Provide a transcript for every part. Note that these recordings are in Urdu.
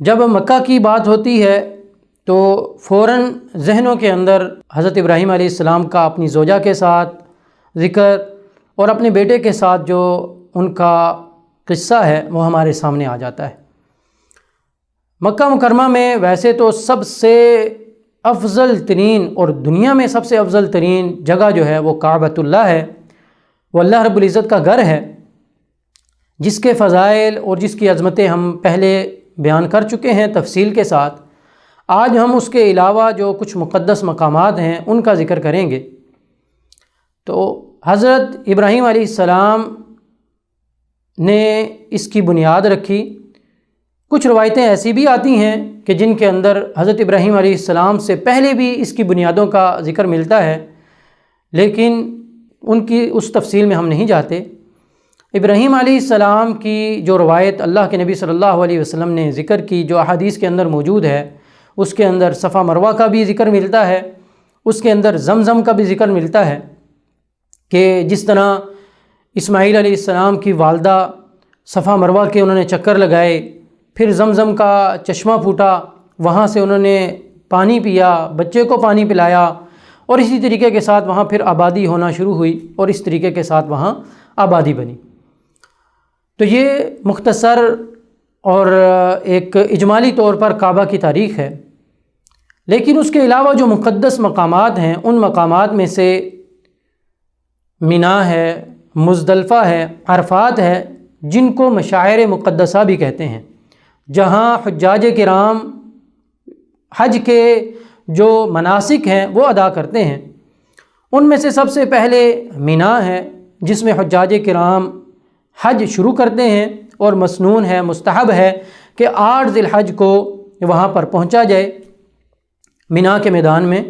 جب مکہ کی بات ہوتی ہے تو فوراً ذہنوں کے اندر حضرت ابراہیم علیہ السلام کا اپنی زوجہ کے ساتھ ذکر اور اپنے بیٹے کے ساتھ جو ان کا قصہ ہے وہ ہمارے سامنے آ جاتا ہے۔ مکہ مکرمہ میں ویسے تو سب سے افضل ترین اور دنیا میں سب سے افضل ترین جگہ جو ہے وہ کعبۃ اللہ ہے، وہ اللہ رب العزت کا گھر ہے، جس کے فضائل اور جس کی عظمتیں ہم پہلے بیان کر چکے ہیں تفصیل کے ساتھ۔ آج ہم اس کے علاوہ جو کچھ مقدس مقامات ہیں ان کا ذکر کریں گے۔ تو حضرت ابراہیم علیہ السلام نے اس کی بنیاد رکھی۔ کچھ روایتیں ایسی بھی آتی ہیں کہ جن کے اندر حضرت ابراہیم علیہ السلام سے پہلے بھی اس کی بنیادوں کا ذکر ملتا ہے، لیکن ان کی اس تفصیل میں ہم نہیں جاتے۔ ابراہیم علیہ السلام کی جو روایت اللہ کے نبی صلی اللہ علیہ وسلم نے ذکر کی، جو احادیث کے اندر موجود ہے، اس کے اندر صفا مروہ کا بھی ذکر ملتا ہے، اس کے اندر زمزم کا بھی ذکر ملتا ہے کہ جس طرح اسماعیل علیہ السلام کی والدہ صفا مروہ کے انہوں نے چکر لگائے، پھر زمزم کا چشمہ پھوٹا، وہاں سے انہوں نے پانی پیا، بچے کو پانی پلایا، اور اسی طریقے کے ساتھ وہاں پھر آبادی ہونا شروع ہوئی اور اس طریقے کے ساتھ وہاں آبادی بنی۔ تو یہ مختصر اور ایک اجمالی طور پر کعبہ کی تاریخ ہے، لیکن اس کے علاوہ جو مقدس مقامات ہیں ان مقامات میں سے مینا ہے، مزدلفہ ہے، عرفات ہے، جن کو مشاعر مقدسہ بھی کہتے ہیں، جہاں حجاج کرام حج کے جو مناسک ہیں وہ ادا کرتے ہیں۔ ان میں سے سب سے پہلے مینا ہے، جس میں حجاج کرام حج شروع کرتے ہیں، اور مسنون ہے، مستحب ہے کہ 8 ذی الحج کو وہاں پر پہنچا جائے مینا کے میدان میں،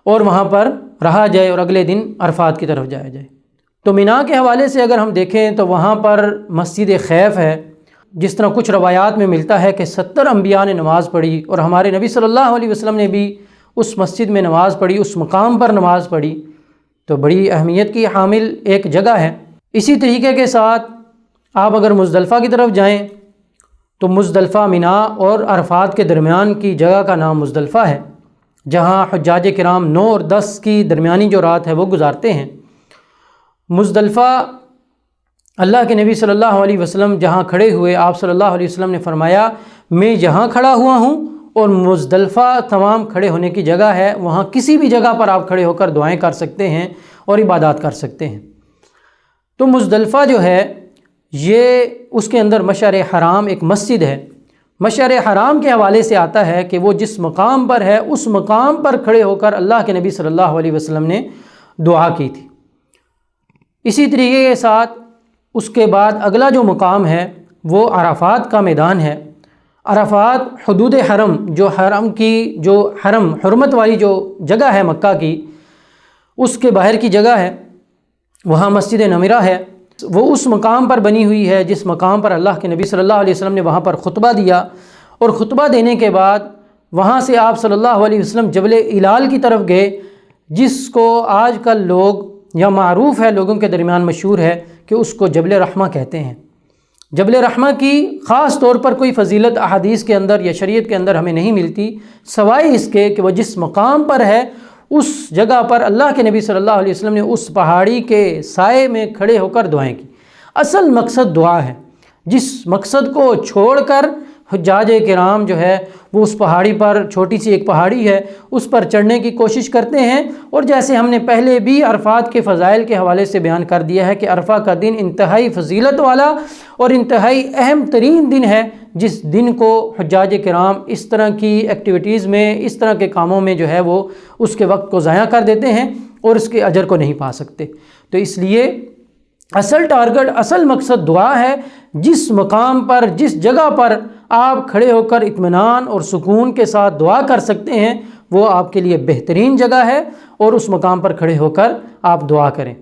اور وہاں پر رہا جائے اور اگلے دن عرفات کی طرف جایا جائے۔ تو مینا کے حوالے سے اگر ہم دیکھیں تو وہاں پر مسجد خیف ہے، جس طرح کچھ روایات میں ملتا ہے کہ 70 انبیاء نے نماز پڑھی، اور ہمارے نبی صلی اللہ علیہ وسلم نے بھی اس مسجد میں نماز پڑھی، اس مقام پر نماز پڑھی، تو بڑی اہمیت کی حامل ایک جگہ ہے۔ اسی طریقے کے ساتھ آپ اگر مزدلفہ کی طرف جائیں تو مزدلفہ مینا اور عرفات کے درمیان کی جگہ کا نام مزدلفہ ہے، جہاں حجاج کرام 9 اور 10 کی درمیانی جو رات ہے وہ گزارتے ہیں۔ مزدلفہ اللہ کے نبی صلی اللہ علیہ وسلم جہاں کھڑے ہوئے، آپ صلی اللہ علیہ وسلم نے فرمایا میں یہاں کھڑا ہوا ہوں، اور مزدلفہ تمام کھڑے ہونے کی جگہ ہے، وہاں کسی بھی جگہ پر آپ کھڑے ہو کر دعائیں کر سکتے ہیں اور عبادات کر سکتے ہیں۔ تو مزدلفہ جو ہے یہ اس کے اندر مشعر حرام ایک مسجد ہے۔ مشعر حرام کے حوالے سے آتا ہے کہ وہ جس مقام پر ہے اس مقام پر کھڑے ہو کر اللہ کے نبی صلی اللہ علیہ وسلم نے دعا کی تھی۔ اسی طریقے کے ساتھ اس کے بعد اگلا جو مقام ہے وہ عرفات کا میدان ہے۔ عرفات حدود حرم، جو حرم کی جو حرمت والی جو جگہ ہے مکہ کی، اس کے باہر کی جگہ ہے، وہاں مسجد نمرہ ہے، وہ اس مقام پر بنی ہوئی ہے جس مقام پر اللہ کے نبی صلی اللہ علیہ وسلم نے وہاں پر خطبہ دیا، اور خطبہ دینے کے بعد وہاں سے آپ صلی اللہ علیہ وسلم جبل الال کی طرف گئے، جس کو آج کل لوگ یا معروف ہے، لوگوں کے درمیان مشہور ہے کہ اس کو جبل رحمہ کہتے ہیں۔ جبل رحمہ کی خاص طور پر کوئی فضیلت احادیث کے اندر یا شریعت کے اندر ہمیں نہیں ملتی، سوائے اس کے کہ وہ جس مقام پر ہے اس جگہ پر اللہ کے نبی صلی اللہ علیہ وسلم نے اس پہاڑی کے سائے میں کھڑے ہو کر دعائیں کی۔ اصل مقصد دعا ہے، جس مقصد کو چھوڑ کر حجاج کرام جو ہے وہ اس پہاڑی پر، چھوٹی سی ایک پہاڑی ہے، اس پر چڑھنے کی کوشش کرتے ہیں۔ اور جیسے ہم نے پہلے بھی عرفات کے فضائل کے حوالے سے بیان کر دیا ہے کہ عرفہ کا دن انتہائی فضیلت والا اور انتہائی اہم ترین دن ہے، جس دن کو حجاج کرام اس طرح کی ایکٹیویٹیز میں، اس طرح کے کاموں میں جو ہے وہ اس کے وقت کو ضائع کر دیتے ہیں اور اس کے اجر کو نہیں پا سکتے۔ تو اس لیے اصل ٹارگٹ، اصل مقصد دعا ہے۔ جس مقام پر، جس جگہ پر آپ کھڑے ہو کر اطمینان اور سکون کے ساتھ دعا کر سکتے ہیں وہ آپ کے لیے بہترین جگہ ہے، اور اس مقام پر کھڑے ہو کر آپ دعا کریں۔